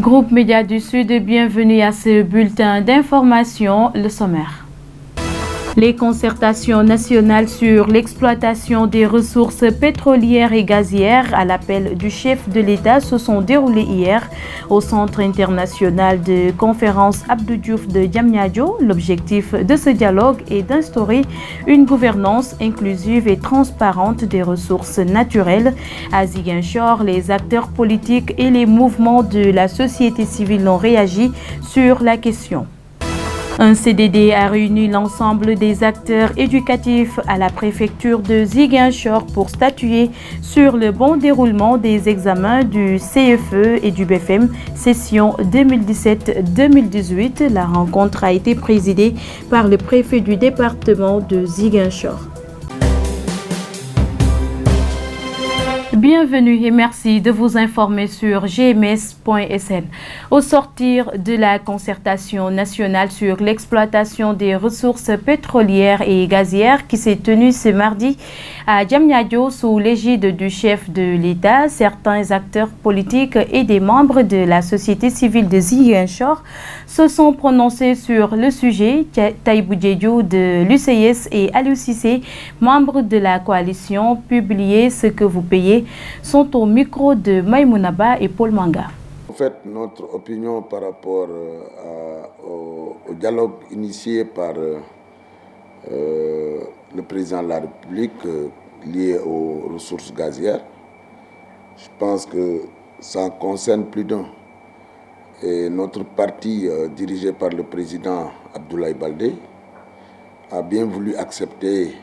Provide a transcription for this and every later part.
Groupe Média du Sud, bienvenue à ce bulletin d'information, le sommaire. Les concertations nationales sur l'exploitation des ressources pétrolières et gazières à l'appel du chef de l'État se sont déroulées hier au Centre international de conférence Abdou Diouf de Diamniadio. L'objectif de ce dialogue est d'instaurer une gouvernance inclusive et transparente des ressources naturelles. À Ziguinchor, les acteurs politiques et les mouvements de la société civile ont réagi sur la question. Un CDD a réuni l'ensemble des acteurs éducatifs à la préfecture de Ziguinchor pour statuer sur le bon déroulement des examens du CFE et du BFM session 2017-2018. La rencontre a été présidée par le préfet du département de Ziguinchor. Bienvenue et merci de vous informer sur gms.sn. Au sortir de la concertation nationale sur l'exploitation des ressources pétrolières et gazières qui s'est tenue ce mardi à Diamniadio sous l'égide du chef de l'État, certains acteurs politiques et des membres de la société civile de Ziguinchor se sont prononcés sur le sujet. Taïbou Diédiou de l'UCS et Aliou Cissé, membres de la coalition, publié ce que vous payez, sont au micro de Maïmounaba et Paul Manga. En fait, notre opinion par rapport au dialogue initié par le président de la République lié aux ressources gazières, je pense que ça en concerne plus d'un. Et notre parti, dirigé par le président Abdoulaye Baldé, a bien voulu accepter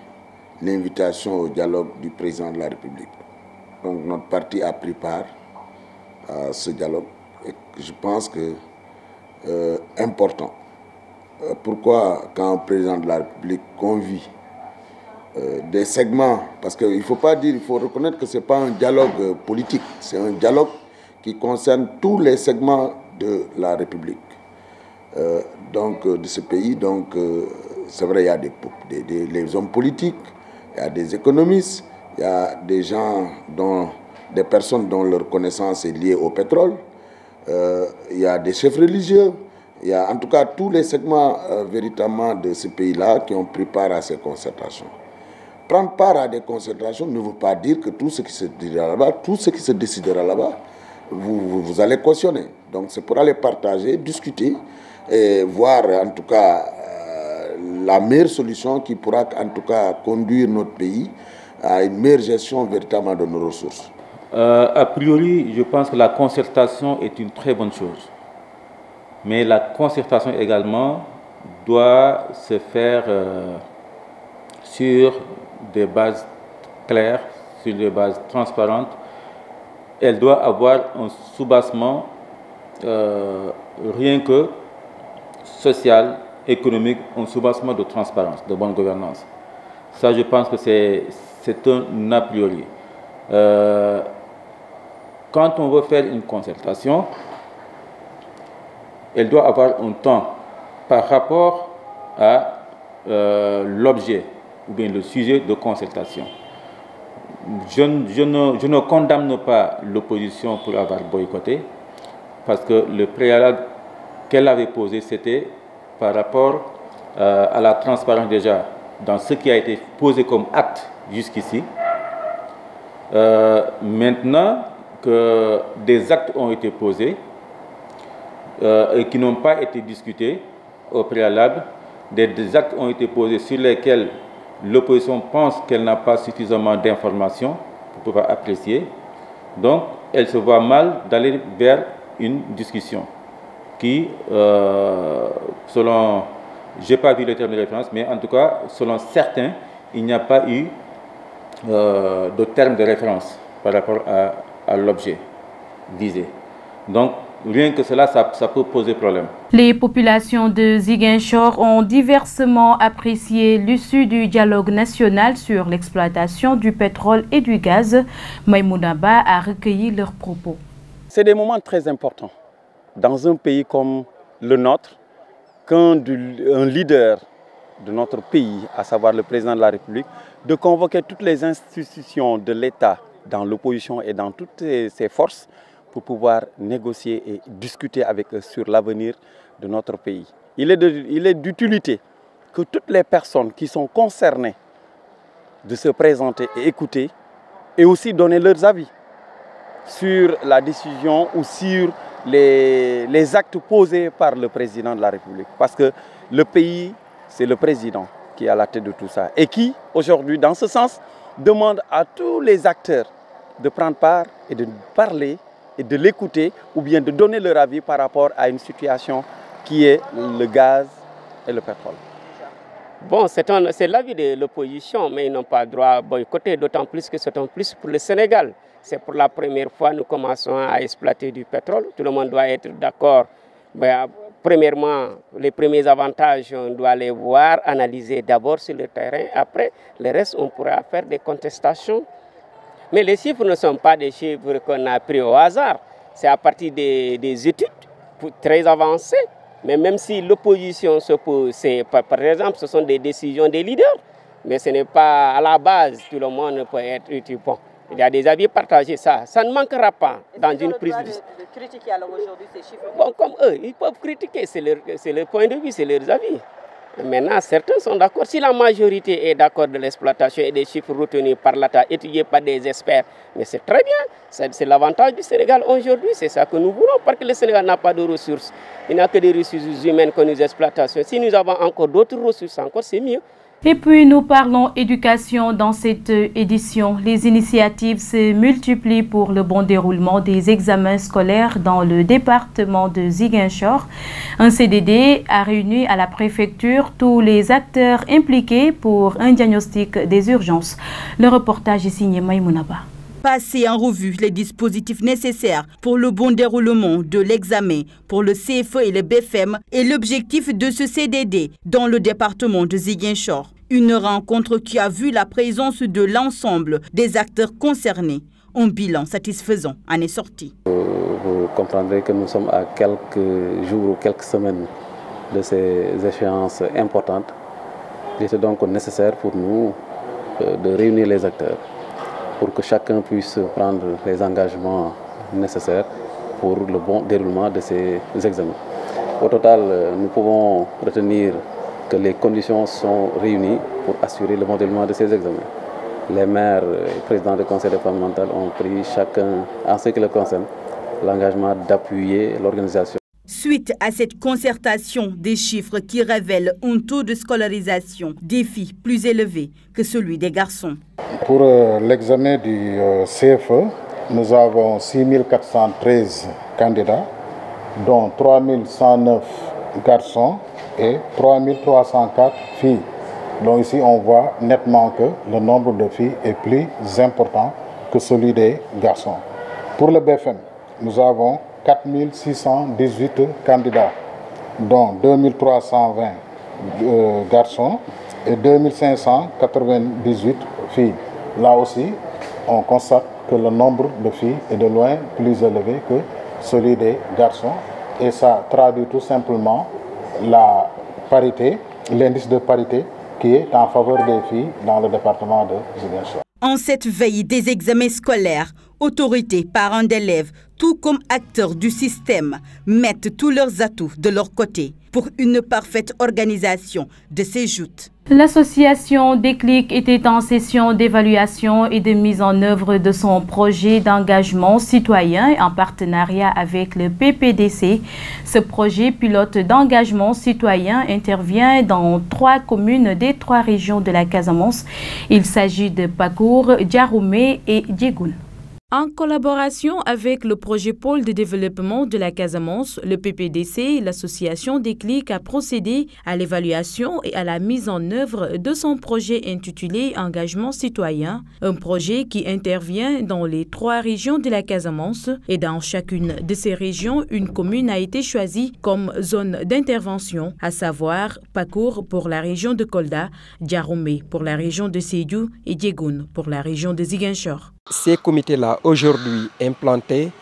l'invitation au dialogue du président de la République. Donc notre parti a pris part à ce dialogue et je pense que important. Pourquoi quand un président de la République convie des segments, parce qu'il ne faut pas dire, il faut reconnaître que ce n'est pas un dialogue politique, c'est un dialogue qui concerne tous les segments de la République, de ce pays. Donc c'est vrai, il y a les hommes politiques, il y a des économistes, il y a des gens, des personnes dont leur connaissance est liée au pétrole, il y a des chefs religieux, il y a en tout cas tous les segments véritablement de ce pays-là qui ont pris part à ces concertations. Prendre part à des concertations ne veut pas dire que tout ce qui se dira là-bas, tout ce qui se décidera là-bas, vous allez cautionner. Donc c'est pour aller partager, discuter et voir en tout cas la meilleure solution qui pourra en tout cas conduire notre pays à une meilleure gestion véritablement de nos ressources. A priori, je pense que la concertation est une très bonne chose. Mais la concertation également doit se faire sur des bases claires, sur des bases transparentes. Elle doit avoir un soubassement rien que social, économique, un soubassement de transparence, de bonne gouvernance. Ça, je pense que c'est un a priori. Quand on veut faire une concertation, elle doit avoir un temps par rapport à l'objet ou bien le sujet de concertation. Je ne condamne pas l'opposition pour avoir boycotté, parce que le préalable qu'elle avait posé, c'était par rapport à la transparence déjà dans ce qui a été posé comme acte jusqu'ici. Maintenant que des actes ont été posés et qui n'ont pas été discutés au préalable, des actes ont été posés sur lesquels l'opposition pense qu'elle n'a pas suffisamment d'informations pour pouvoir apprécier. Donc, elle se voit mal d'aller vers une discussion qui, selon, je n'ai pas vu le terme de référence, mais en tout cas, selon certains, il n'y a pas eu de terme de référence par rapport à l'objet visé. Donc, rien que cela, ça peut poser problème. Les populations de Ziguinchor ont diversement apprécié l'issue du dialogue national sur l'exploitation du pétrole et du gaz. Maïmounaba a recueilli leurs propos. C'est des moments très importants dans un pays comme le nôtre, qu'un leader de notre pays, à savoir le président de la République, de convoquer toutes les institutions de l'État dans l'opposition et dans toutes ses forces pour pouvoir négocier et discuter avec eux sur l'avenir de notre pays. Il est d'utilité que toutes les personnes qui sont concernées de se présenter et écouter et aussi donner leurs avis sur la décision ou sur les actes posés par le président de la République. Parce que le pays, c'est le président qui est à la tête de tout ça et qui, aujourd'hui, dans ce sens, demande à tous les acteurs de prendre part et de parler et de l'écouter ou bien de donner leur avis par rapport à une situation qui est le gaz et le pétrole. Bon, c'est l'avis de l'opposition, mais ils n'ont pas le droit à boycotter, d'autant plus que c'est en plus pour le Sénégal. C'est pour la première fois que nous commençons à exploiter du pétrole. Tout le monde doit être d'accord. Premièrement, les premiers avantages, on doit les voir, analyser d'abord sur le terrain. Après, le reste, on pourra faire des contestations. Mais les chiffres ne sont pas des chiffres qu'on a pris au hasard. C'est à partir des études très avancées. Mais même si l'opposition se pose, par exemple, ce sont des décisions des leaders. Mais ce n'est pas à la base, tout le monde peut être utile. Bon, il y a des avis partagés, ça ne manquera pas dans une prise de critiquer alors aujourd'hui ces chiffres? Bon, comme eux, ils peuvent critiquer, c'est leur point de vue, c'est leurs avis. Maintenant, certains sont d'accord. Si la majorité est d'accord de l'exploitation et des chiffres retenus par l'État, étudiés par des experts, mais c'est très bien. C'est l'avantage du Sénégal aujourd'hui, c'est ça que nous voulons, parce que le Sénégal n'a pas de ressources. Il n'a que des ressources humaines que nous exploitons. Si nous avons encore d'autres ressources, encore c'est mieux. Et puis nous parlons éducation dans cette édition. Les initiatives se multiplient pour le bon déroulement des examens scolaires dans le département de Ziguinchor. Un CDD a réuni à la préfecture tous les acteurs impliqués pour un diagnostic des urgences. Le reportage est signé Maïmounaba. Passer en revue les dispositifs nécessaires pour le bon déroulement de l'examen pour le CFE et le BFM est l'objectif de ce CDD dans le département de Ziguinchor. Une rencontre qui a vu la présence de l'ensemble des acteurs concernés. Un bilan satisfaisant en est sorti. Vous comprendrez que nous sommes à quelques jours ou quelques semaines de ces échéances importantes. Il était donc nécessaire pour nous de réunir les acteurs pour que chacun puisse prendre les engagements nécessaires pour le bon déroulement de ces examens. Au total, nous pouvons retenir que les conditions sont réunies pour assurer le bon déroulement de ces examens. Les maires et présidents du conseil départemental ont pris chacun, en ce qui le concerne, l'engagement d'appuyer l'organisation. Suite à cette concertation, des chiffres qui révèlent un taux de scolarisation des filles plus élevé que celui des garçons. Pour l'examen du CFE, nous avons 6413 candidats, dont 3109 garçons et 3304 filles. Donc ici, on voit nettement que le nombre de filles est plus important que celui des garçons. Pour le BFM, nous avons 4618 candidats, dont 2320 garçons et 2598 filles. Là aussi, on constate que le nombre de filles est de loin plus élevé que celui des garçons. Et ça traduit tout simplement la parité, l'indice de parité qui est en faveur des filles dans le département de Ziguinchor. En cette veille des examens scolaires, autorités, parents d'élèves, tout comme acteurs du système, mettent tous leurs atouts de leur côté pour une parfaite organisation de ces joutes. L'association Déclic était en session d'évaluation et de mise en œuvre de son projet d'engagement citoyen en partenariat avec le PPDC. Ce projet pilote d'engagement citoyen intervient dans 3 communes des 3 régions de la Casamance. Il s'agit de Pakour, Djaroumé et Djegoun. En collaboration avec le projet Pôle de développement de la Casamance, le PPDC, l'association Déclic a procédé à l'évaluation et à la mise en œuvre de son projet intitulé Engagement citoyen, un projet qui intervient dans les 3 régions de la Casamance et dans chacune de ces régions, une commune a été choisie comme zone d'intervention, à savoir Pakour pour la région de Kolda, Djaroumé pour la région de Sédhiou et Djegoun pour la région de Ziguinchor. Ces comités-là, aujourd'hui implantés,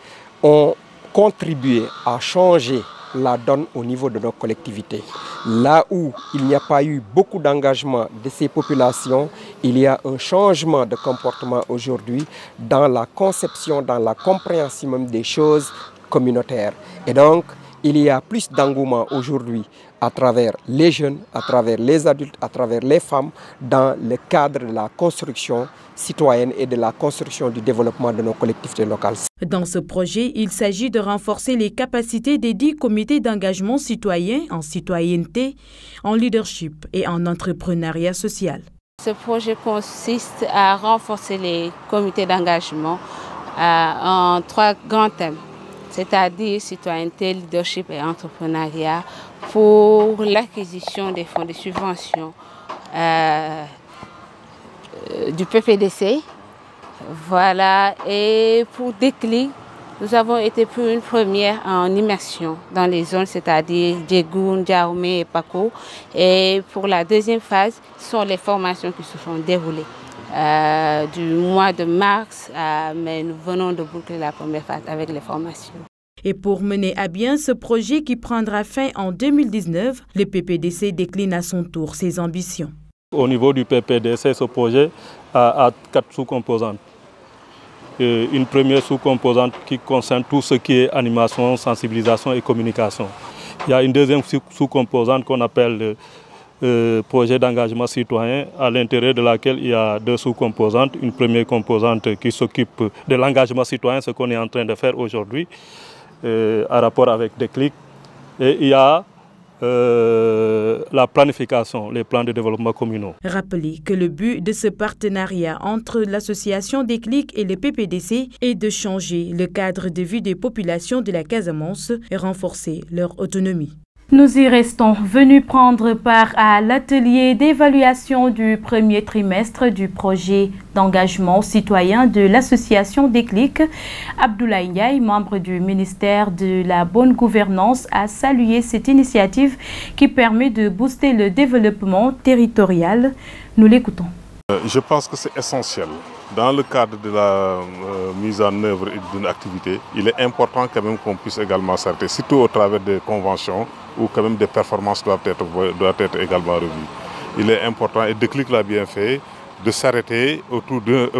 ont contribué à changer la donne au niveau de nos collectivités. Là où il n'y a pas eu beaucoup d'engagement de ces populations, il y a un changement de comportement aujourd'hui dans la conception, dans la compréhension même des choses communautaires. Et donc, il y a plus d'engouement aujourd'hui à travers les jeunes, à travers les adultes, à travers les femmes, dans le cadre de la construction citoyenne et de la construction du développement de nos collectivités locales. Dans ce projet, il s'agit de renforcer les capacités des 10 comités d'engagement citoyen en citoyenneté, en leadership et en entrepreneuriat social. Ce projet consiste à renforcer les comités d'engagement en 3 grands thèmes, c'est-à-dire citoyenneté, leadership et entrepreneuriat, pour l'acquisition des fonds de subvention du PPDC. Voilà, et pour Déclic, nous avons été pour une première en immersion dans les zones, c'est-à-dire Djegoun, Djahomey et Pako. Et pour la deuxième phase, ce sont les formations qui se sont déroulées du mois de mars, mais nous venons de boucler la première phase avec les formations. Et pour mener à bien ce projet qui prendra fin en 2019, le PPDC décline à son tour ses ambitions. Au niveau du PPDC, ce projet a 4 sous-composantes. Une première sous-composante qui concerne tout ce qui est animation, sensibilisation et communication. Il y a une deuxième sous-composante qu'on appelle projet d'engagement citoyen, à l'intérieur de laquelle il y a 2 sous-composantes. Une première composante qui s'occupe de l'engagement citoyen, ce qu'on est en train de faire aujourd'hui, en rapport avec Déclic. Et il y a la planification, les plans de développement communaux. Rappelez que le but de ce partenariat entre l'association Déclic et le PPDC est de changer le cadre de vie des populations de la Casamance et renforcer leur autonomie. Nous y restons venus prendre part à l'atelier d'évaluation du premier trimestre du projet d'engagement citoyen de l'association Déclic. Abdoulaye Ndiaye, membre du ministère de la Bonne Gouvernance, a salué cette initiative qui permet de booster le développement territorial. Nous l'écoutons. Je pense que c'est essentiel. Dans le cadre de la mise en œuvre d'une activité, il est important quand même qu'on puisse également s'arrêter, surtout au travers des conventions où quand même des performances doivent être également revues. Il est important, et Déclic l'a bien fait, de s'arrêter au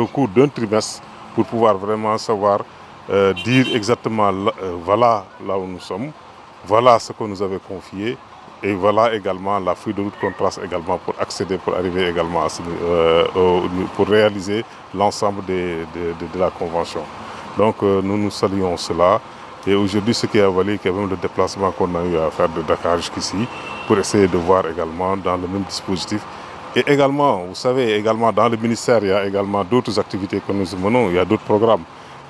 cours d'un trimestre pour pouvoir vraiment savoir dire exactement voilà là où nous sommes, voilà ce qu'on nous avait confié, et voilà également la feuille de route qu'on trace également pour accéder, pour arriver également à pour réaliser l'ensemble de la convention. Donc nous saluons cela. Et aujourd'hui, ce qui a valu quand même le déplacement qu'on a eu à faire de Dakar jusqu'ici, pour essayer de voir également dans le même dispositif. Et également, vous savez, également dans le ministère, il y a également d'autres activités que nous menons, il y a d'autres programmes.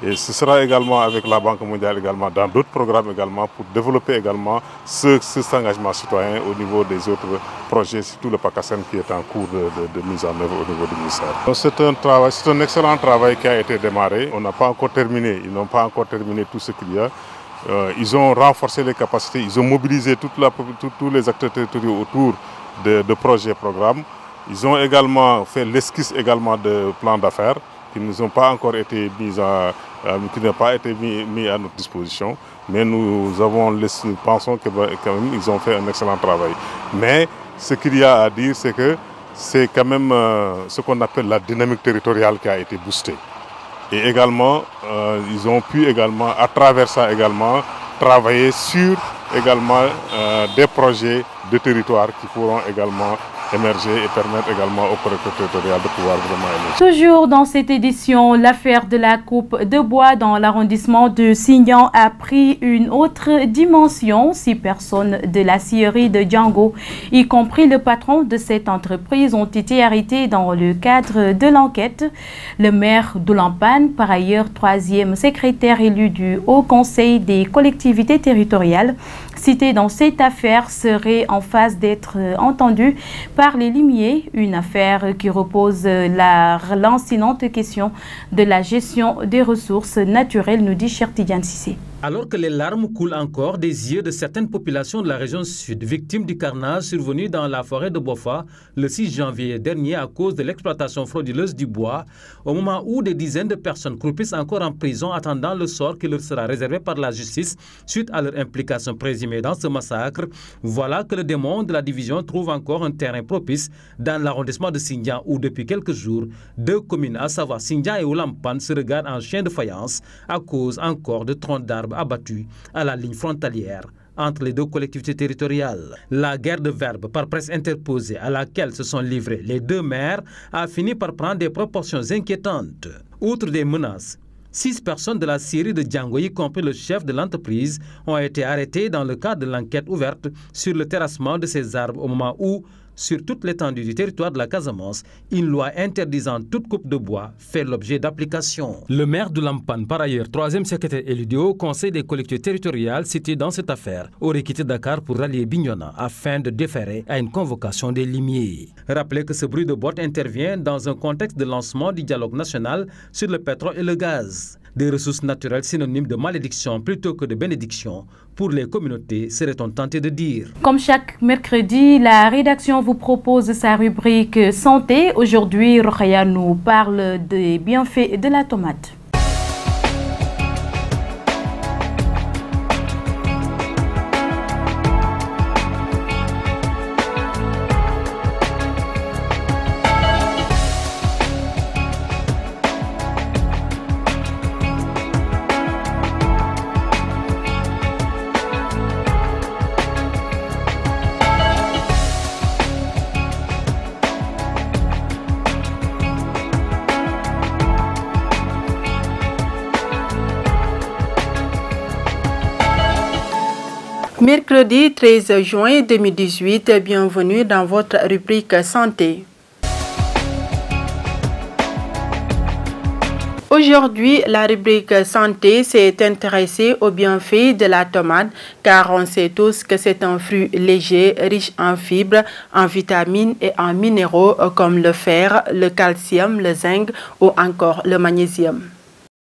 Et ce sera également avec la Banque mondiale également, dans d'autres programmes également, pour développer également cet engagement citoyen au niveau des autres projets, surtout le PACASEN qui est en cours de mise en œuvre au niveau du ministère. C'est un excellent travail qui a été démarré. On n'a pas encore terminé, ils n'ont pas encore terminé tout ce qu'il y a. Ils ont renforcé les capacités, ils ont mobilisé tous les acteurs territoriaux autour de projets et programmes. Ils ont également fait l'esquisse également de plans d'affaires qui n'ont pas encore été mis à notre disposition, mais nous pensons que quand même ils ont fait un excellent travail. Mais ce qu'il y a à dire, c'est que c'est quand même ce qu'on appelle la dynamique territoriale qui a été boostée. Et également, ils ont pu également, à travers ça également, travailler sur également des projets de territoire qui pourront également émerger et permettre également aux collectivités territoriales de pouvoir vraiment émerger. Toujours dans cette édition, l'affaire de la coupe de bois dans l'arrondissement de Signan a pris une autre dimension. 6 personnes de la scierie de Django, y compris le patron de cette entreprise, ont été arrêtées dans le cadre de l'enquête. Le maire d'Oulampane, par ailleurs 3e secrétaire élu du Haut Conseil des collectivités territoriales, cité dans cette affaire, serait en phase d'être entendu par les limiers, une affaire qui repose la lancinante question de la gestion des ressources naturelles, nous dit Cher Tidiane Sissé. Alors que les larmes coulent encore des yeux de certaines populations de la région sud, victimes du carnage survenu dans la forêt de Bofa le 6 janvier dernier à cause de l'exploitation frauduleuse du bois, au moment où des dizaines de personnes croupissent encore en prison attendant le sort qui leur sera réservé par la justice suite à leur implication présumée dans ce massacre, voilà que le démon de la division trouve encore un terrain propice dans l'arrondissement de Sindian où depuis quelques jours, deux communes, à savoir Sindian et Oulampan, se regardent en chien de faïence à cause encore de troncs d'arbres abattus à la ligne frontalière entre les deux collectivités territoriales. La guerre de verbes par presse interposée à laquelle se sont livrés les deux maires a fini par prendre des proportions inquiétantes. Outre des menaces, 6 personnes de la Syrie de Django, y compris le chef de l'entreprise, ont été arrêtées dans le cadre de l'enquête ouverte sur le terrassement de ces arbres au moment où, sur toute l'étendue du territoire de la Casamance, une loi interdisant toute coupe de bois fait l'objet d'application. Le maire de Lampan, par ailleurs, 3e secrétaire élu du Haut Conseil des collectivités territoriales cité dans cette affaire, aurait quitté Dakar pour rallier Bignona afin de déférer à une convocation des limiers. Rappelez que ce bruit de botte intervient dans un contexte de lancement du dialogue national sur le pétrole et le gaz. Des ressources naturelles synonymes de malédiction plutôt que de bénédiction pour les communautés, serait-on tenté de dire. Comme chaque mercredi, la rédaction vous propose sa rubrique santé. Aujourd'hui, Rokhaya nous parle des bienfaits de la tomate. Mercredi 13 juin 2018, bienvenue dans votre rubrique santé. Aujourd'hui, la rubrique santé s'est intéressée aux bienfaits de la tomate car on sait tous que c'est un fruit léger, riche en fibres, en vitamines et en minéraux comme le fer, le calcium, le zinc ou encore le magnésium.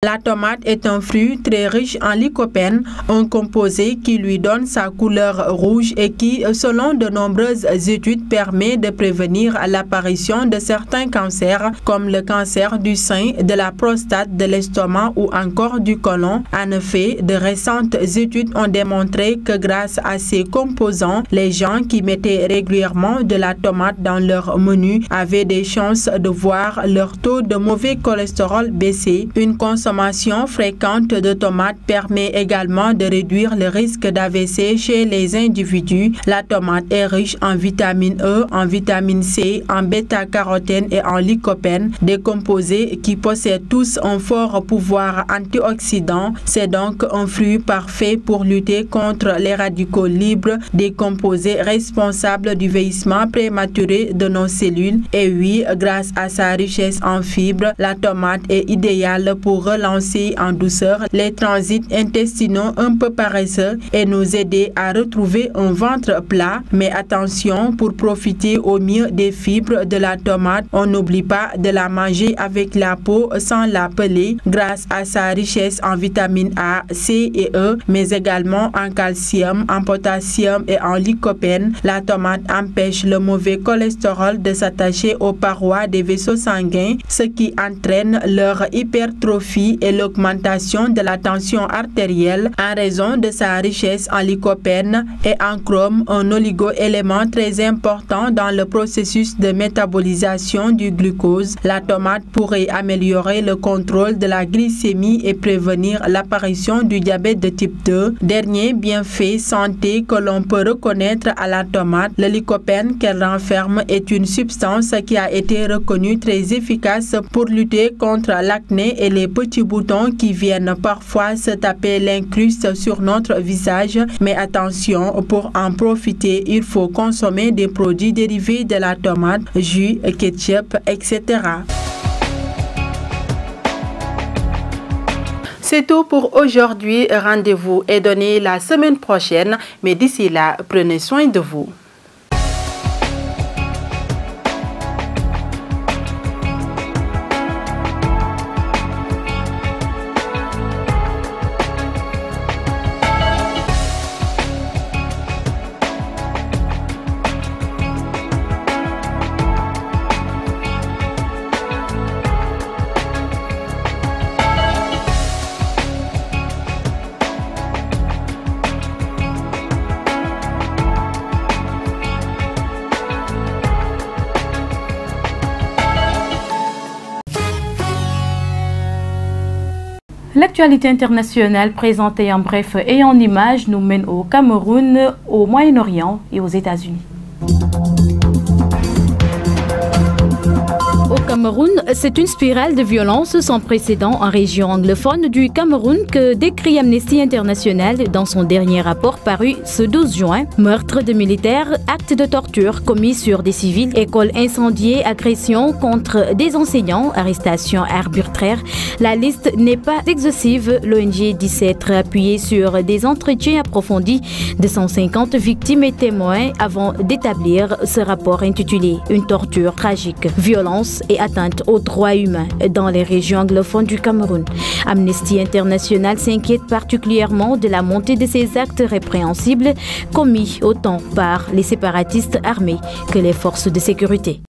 La tomate est un fruit très riche en lycopène, un composé qui lui donne sa couleur rouge et qui, selon de nombreuses études, permet de prévenir l'apparition de certains cancers comme le cancer du sein, de la prostate, de l'estomac ou encore du côlon. En effet, de récentes études ont démontré que grâce à ces composants, les gens qui mettaient régulièrement de la tomate dans leur menu avaient des chances de voir leur taux de mauvais cholestérol baisser. Une consommation fréquente de tomates permet également de réduire le risque d'AVC chez les individus. La tomate est riche en vitamine E, en vitamine C, en bêta-carotène et en lycopène, des composés qui possèdent tous un fort pouvoir antioxydant. C'est donc un fruit parfait pour lutter contre les radicaux libres, des composés responsables du vieillissement prématuré de nos cellules. Et oui, grâce à sa richesse en fibres, la tomate est idéale pour relancer en douceur les transits intestinaux un peu paresseux et nous aider à retrouver un ventre plat. Mais attention, pour profiter au mieux des fibres de la tomate, on n'oublie pas de la manger avec la peau sans la peler. Grâce à sa richesse en vitamine A, C et E, mais également en calcium, en potassium et en lycopène, la tomate empêche le mauvais cholestérol de s'attacher aux parois des vaisseaux sanguins, ce qui entraîne leur hypertrophie et l'augmentation de la tension artérielle en raison de sa richesse en lycopène et en chrome, un oligo-élément très important dans le processus de métabolisation du glucose. La tomate pourrait améliorer le contrôle de la glycémie et prévenir l'apparition du diabète de type 2. Dernier bienfait santé que l'on peut reconnaître à la tomate, le lycopène qu'elle renferme est une substance qui a été reconnue très efficace pour lutter contre l'acné et les petits boutons qui viennent parfois se taper l'incruste sur notre visage. Mais attention, pour en profiter, il faut consommer des produits dérivés de la tomate, jus, ketchup, etc. C'est tout pour aujourd'hui. Rendez-vous est donné la semaine prochaine. Mais d'ici là, prenez soin de vous. L'actualité internationale présentée en bref et en images nous mène au Cameroun, au Moyen-Orient et aux États-Unis. Au Cameroun, c'est une spirale de violence sans précédent en région anglophone du Cameroun que décrit Amnesty International dans son dernier rapport paru ce 12 juin. Meurtres de militaires, actes de torture commis sur des civils, écoles incendiées, agressions contre des enseignants, arrestations arbitraires. La liste n'est pas exhaustive. L'ONG dit s'être appuyée sur des entretiens approfondis de 150 victimes et témoins avant d'établir ce rapport intitulé « Une torture tragique, violence et atteinte aux droits humains dans les régions anglophones du Cameroun. Amnesty International s'inquiète particulièrement de la montée de ces actes répréhensibles commis autant par les séparatistes armés que les forces de sécurité.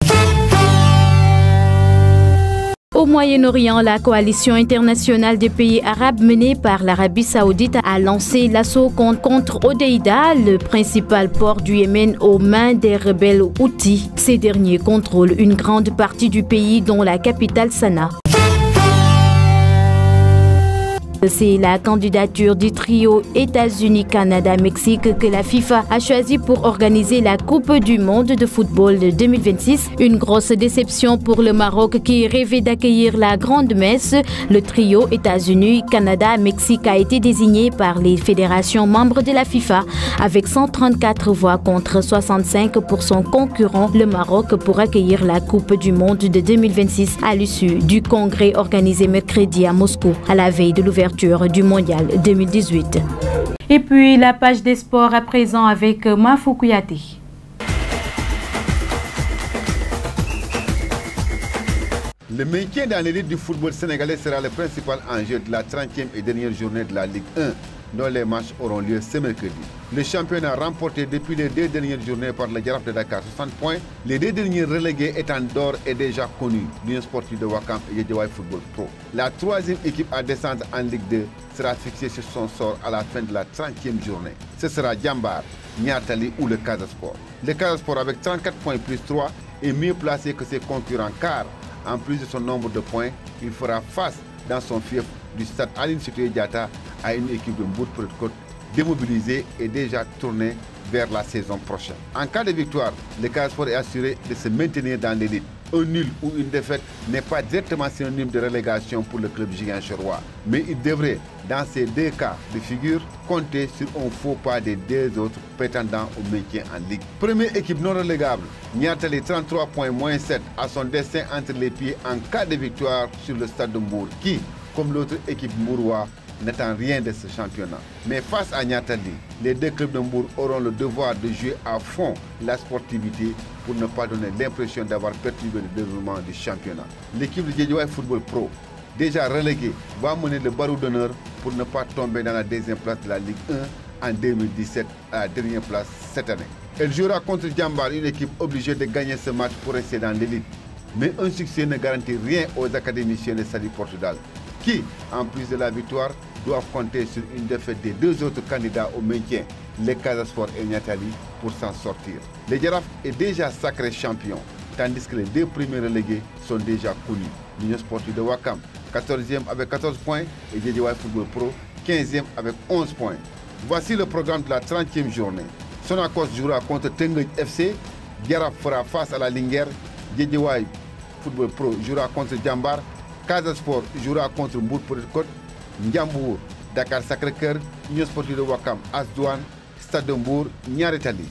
Au Moyen-Orient, la coalition internationale des pays arabes menée par l'Arabie saoudite a lancé l'assaut contre Hodeïda, le principal port du Yémen, aux mains des rebelles Houthis. Ces derniers contrôlent une grande partie du pays, dont la capitale Sanaa. C'est la candidature du trio États-Unis-Canada-Mexique que la FIFA a choisi pour organiser la Coupe du monde de football de 2026. Une grosse déception pour le Maroc qui rêvait d'accueillir la grande messe. Le trio États-Unis-Canada-Mexique a été désigné par les fédérations membres de la FIFA avec 134 voix contre 65 pour son concurrent, le Maroc, pour accueillir la Coupe du monde de 2026 à l'issue du congrès organisé mercredi à Moscou à la veille de l'ouverture du mondial 2018. Et puis la page des sports à présent avec Mafou Kouyaté. Le maintien dans l'élite du football sénégalais sera le principal enjeu de la 30e et dernière journée de la Ligue 1, dont les matchs auront lieu ce mercredi. Le championnat remporté depuis les 2 dernières journées par le Jaraaf de Dakar, 60 points, les 2 derniers relégués étant d'or et déjà connus, l'Union sportive de Ouakam et Guédiawaye Football Pro. La 3e équipe à descendre en Ligue 2 sera fixée sur son sort à la fin de la 30e journée. Ce sera Djambar, Niatali ou le Casa Sport. Le Casa Sport avec 34 points plus 3 est mieux placé que ses concurrents car, en plus de son nombre de points, il fera face dans son fief du stade Aline Sitoé Diatta à une équipe de Mbour Petite Côte démobilisée et déjà tournée vers la saison prochaine. En cas de victoire, le Casa Sport est assuré de se maintenir dans l'élite. Un nul ou une défaite n'est pas directement synonyme de relégation pour le club ziguinchorois, mais il devrait, dans ces 2 cas de figure, compter sur un faux pas des 2 autres prétendants au maintien en Ligue. Première équipe non relégable, Niatali 33 points moins 7 à son destin entre les pieds en cas de victoire sur le stade de Mbour, qui, comme l'autre équipe mourois, n'attend rien de ce championnat. Mais face à Niatali, les 2 clubs de Mbour auront le devoir de jouer à fond la sportivité pour ne pas donner l'impression d'avoir perturbé le déroulement du championnat. L'équipe de Guédiawaye Football Pro, déjà reléguée, va mener le barreau d'honneur pour ne pas tomber dans la 2e place de la Ligue 1 en 2017 à la dernière place cette année. Elle jouera contre Djambar, une équipe obligée de gagner ce match pour rester dans l'élite. Mais un succès ne garantit rien aux académiciens de Sali Portugal, qui, en plus de la victoire, doivent compter sur une défaite des 2 autres candidats au maintien, les Casa Sport et Niatali, pour s'en sortir. Le Jaraaf est déjà sacré champion, tandis que les 2 premiers relégués sont déjà connus. L'Union sportive de Ouakam, 14e avec 14 points, et Guédiawaye Football Pro, 15e avec 11 points. Voici le programme de la 30e journée. Sonacos jouera contre Teungueth FC, Jaraaf fera face à la Linguère, Guédiawaye Football Pro jouera contre Djambar, Casa Sport jouera contre Mbour Petite Côte, Ndiambour, Dakar Sacré-Cœur, Union sportive de Ouakam, Asdouane, Stade de Mbour, Niary Tally.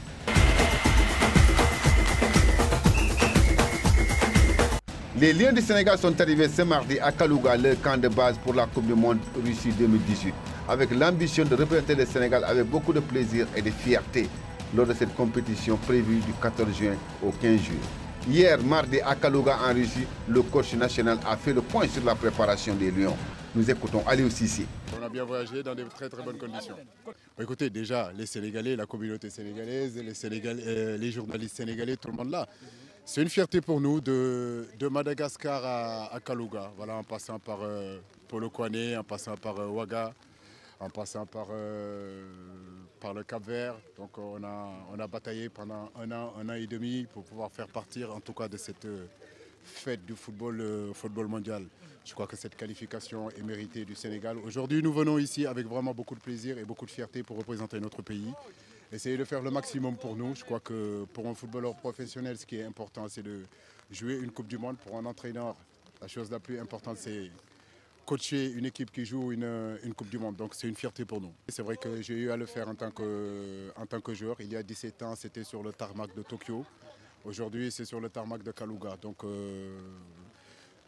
Les Lions du Sénégal sont arrivés ce mardi à Kalouga, leur camp de base pour la Coupe du Monde Russie 2018, avec l'ambition de représenter le Sénégal avec beaucoup de plaisir et de fierté lors de cette compétition prévue du 14 juin au 15 juillet. Hier, mardi, à Kalouga, en Russie, le coach national a fait le point sur la préparation des Lions. Nous écoutons Aliou Cissé. On a bien voyagé dans de très bonnes conditions. Bon, écoutez, déjà, les Sénégalais, la communauté sénégalaise, les journalistes sénégalais, tout le monde là. C'est une fierté pour nous de Madagascar à Kalouga, voilà, en passant par Polokwane, en passant par Ouaga, en passant par le Cap-Vert. Donc on a bataillé pendant un an et demi pour pouvoir faire partir en tout cas de fête du football mondial. Je crois que cette qualification est méritée du Sénégal. Aujourd'hui, nous venons ici avec vraiment beaucoup de plaisir et beaucoup de fierté pour représenter notre pays. Essayer de faire le maximum pour nous. Je crois que pour un footballeur professionnel, ce qui est important, c'est de jouer une Coupe du Monde. Pour un entraîneur, la chose la plus importante, c'est coacher une équipe qui joue une Coupe du Monde. Donc c'est une fierté pour nous. C'est vrai que j'ai eu à le faire en tant que joueur. Il y a 17 ans, c'était sur le tarmac de Tokyo. Aujourd'hui, c'est sur le tarmac de Kalouga. Donc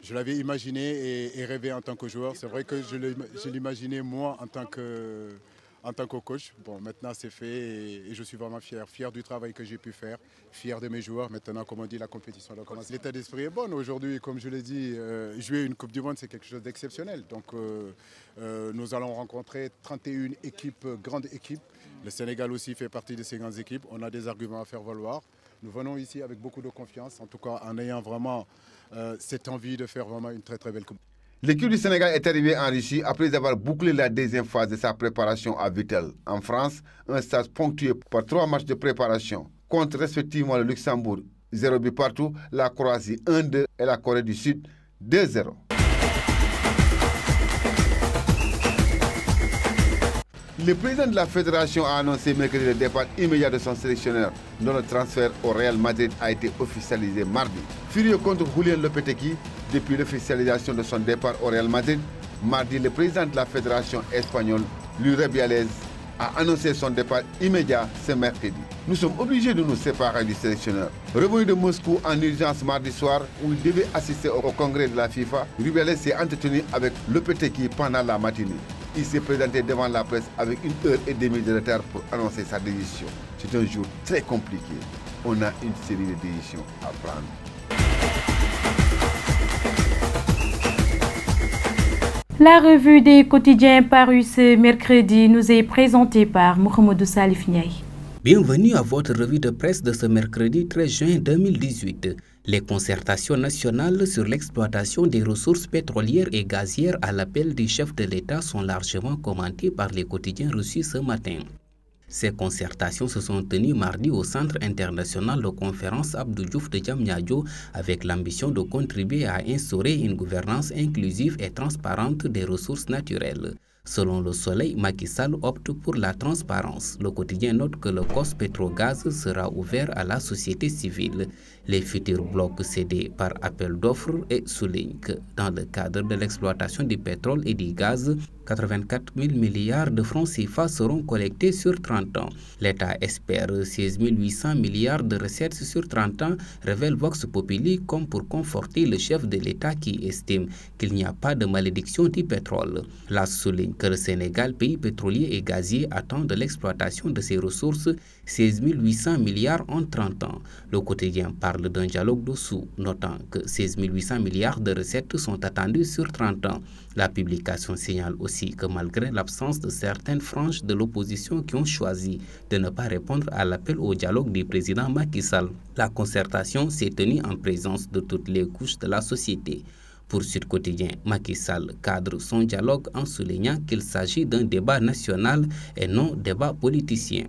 je l'avais imaginé et rêvé en tant que joueur. C'est vrai que je l'imaginais moi en tant que coach. Bon, maintenant c'est fait et je suis vraiment fier du travail que j'ai pu faire, fier de mes joueurs. Maintenant, comme on dit, la compétition doit commencer. L'état d'esprit est bon. Aujourd'hui, comme je l'ai dit, jouer une Coupe du Monde, c'est quelque chose d'exceptionnel. Donc nous allons rencontrer 31 équipes, grandes équipes. Le Sénégal aussi fait partie de ces grandes équipes. On a des arguments à faire valoir. Nous venons ici avec beaucoup de confiance, en tout cas en ayant vraiment cette envie de faire vraiment une très très belle Coupe. L'équipe du Sénégal est arrivée en Russie après avoir bouclé la deuxième phase de sa préparation à Vittel. En France, un stage ponctué par 3 matchs de préparation contre respectivement le Luxembourg 0 but partout, la Croatie 1-2 et la Corée du Sud 2-0. Le président de la fédération a annoncé mercredi le départ immédiat de son sélectionneur, dont le transfert au Real Madrid a été officialisé mardi. Furieux contre Julian Lopetegui, depuis l'officialisation de son départ au Real Madrid, mardi, le président de la fédération espagnole, Luis Rubiales, a annoncé son départ immédiat ce mercredi. Nous sommes obligés de nous séparer du sélectionneur. Revenu de Moscou en urgence mardi soir, où il devait assister au congrès de la FIFA, Rubiales s'est entretenu avec Lopetegui pendant la matinée. Il s'est présenté devant la presse avec 1h30 de retard pour annoncer sa décision. C'est un jour très compliqué. On a une série de décisions à prendre. La revue des quotidiens parue ce mercredi nous est présentée par Mohamedou Salif Niaï. Bienvenue à votre revue de presse de ce mercredi 13 juin 2018. Les concertations nationales sur l'exploitation des ressources pétrolières et gazières à l'appel du chef de l'État sont largement commentées par les quotidiens reçus ce matin. Ces concertations se sont tenues mardi au Centre international de conférence Abdou Diouf de Diamniadio avec l'ambition de contribuer à instaurer une gouvernance inclusive et transparente des ressources naturelles. Selon Le Soleil, Macky Sall opte pour la transparence. Le quotidien note que le COS Pétrogaz sera ouvert à la société civile. Les futurs blocs cédés par appel d'offres et souligne que dans le cadre de l'exploitation du pétrole et du gaz, 84 000 milliards de francs CFA seront collectés sur 30 ans. L'État espère 16 800 milliards de recettes sur 30 ans, révèle Vox Populi comme pour conforter le chef de l'État qui estime qu'il n'y a pas de malédiction du pétrole. La souligne que le Sénégal, pays pétrolier et gazier, attend de l'exploitation de ses ressources 16 800 milliards en 30 ans. Le quotidien parle d'un dialogue dessous, notant que 16 800 milliards de recettes sont attendus sur 30 ans. La publication signale aussi que malgré l'absence de certaines franges de l'opposition qui ont choisi de ne pas répondre à l'appel au dialogue du président Macky Sall, la concertation s'est tenue en présence de toutes les couches de la société. Pour Sud Quotidien, Macky Sall cadre son dialogue en soulignant qu'il s'agit d'un débat national et non débat politicien.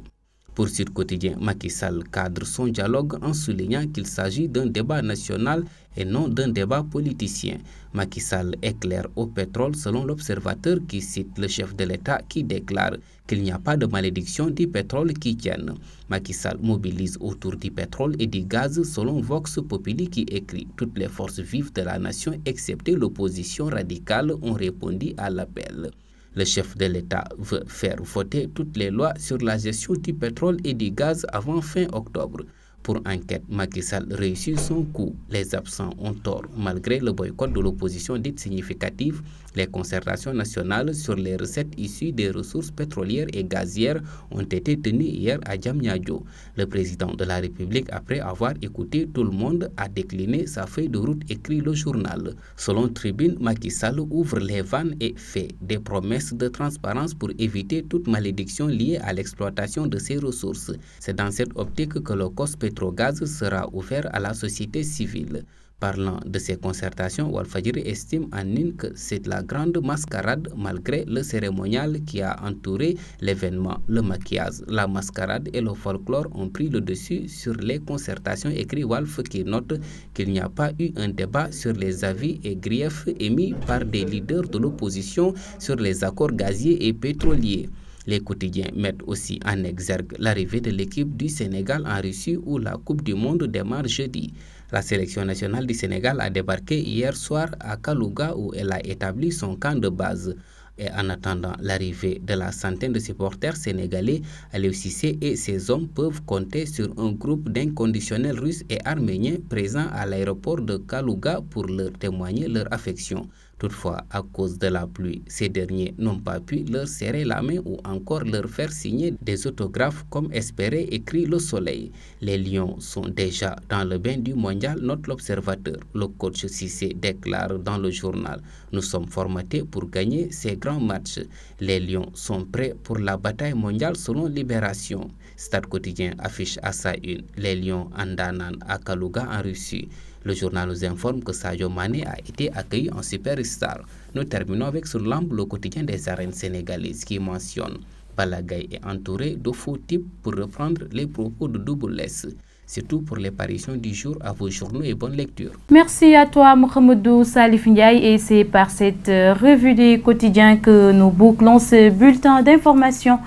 Pour Sud Quotidien, Macky Sall cadre son dialogue en soulignant qu'il s'agit d'un débat national et non d'un débat politicien. Macky Sall éclaire au pétrole selon l'Observateur qui cite le chef de l'État qui déclare qu'il n'y a pas de malédiction du pétrole qui tienne. Macky Sall mobilise autour du pétrole et du gaz selon Vox Populi qui écrit « Toutes les forces vives de la nation excepté l'opposition radicale ont répondu à l'appel ». Le chef de l'État veut faire voter toutes les lois sur la gestion du pétrole et du gaz avant fin octobre. Pour enquête, Macky Sall réussit son coup. Les absents ont tort. Malgré le boycott de l'opposition dite significative, les concertations nationales sur les recettes issues des ressources pétrolières et gazières ont été tenues hier à Diamniadio. Le président de la République, après avoir écouté tout le monde, a décliné sa feuille de route, écrit le journal. Selon Tribune, Macky Sall ouvre les vannes et fait des promesses de transparence pour éviter toute malédiction liée à l'exploitation de ces ressources. C'est dans cette optique que le COS Pétrogaz sera ouvert à la société civile. Parlant de ces concertations, Walfadjri estime en une que c'est la grande mascarade malgré le cérémonial qui a entouré l'événement. Le maquillage, la mascarade et le folklore ont pris le dessus sur les concertations, écrit Walf, qui note qu'il n'y a pas eu un débat sur les avis et griefs émis par des leaders de l'opposition sur les accords gaziers et pétroliers. Les quotidiens mettent aussi en exergue l'arrivée de l'équipe du Sénégal en Russie où la Coupe du Monde démarre jeudi. La sélection nationale du Sénégal a débarqué hier soir à Kalouga où elle a établi son camp de base. Et en attendant l'arrivée de la centaine de supporters sénégalais, Aliou Cissé et ses hommes peuvent compter sur un groupe d'inconditionnels russes et arméniens présents à l'aéroport de Kalouga pour leur témoigner leur affection. Toutefois, à cause de la pluie, ces derniers n'ont pas pu leur serrer la main ou encore leur faire signer des autographes comme espéré, écrit Le Soleil. Les Lions sont déjà dans le bain du mondial, note l'Observateur. Le coach Cissé déclare dans le journal « Nous sommes formatés pour gagner ces grands matchs. Les Lions sont prêts pour la bataille mondiale selon Libération ». Stade Quotidien affiche à sa une les Lions Andanan à Kalouga en Russie. Le journal nous informe que Sadio Mané a été accueilli en superstar. Nous terminons avec sur l'amble le quotidien des arènes sénégalaises qui mentionne Balagaï est entouré de faux types pour reprendre les propos de Double Less. C'est tout pour les parutions du jour. À vos journaux et bonne lecture. Merci à toi Mohamedou Salif Ndiaye, et c'est par cette revue des quotidiens que nous bouclons ce bulletin d'information.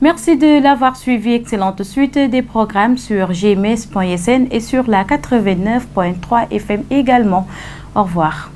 Merci de l'avoir suivi. Excellente suite des programmes sur gms.sn et sur la 89.3 FM également. Au revoir.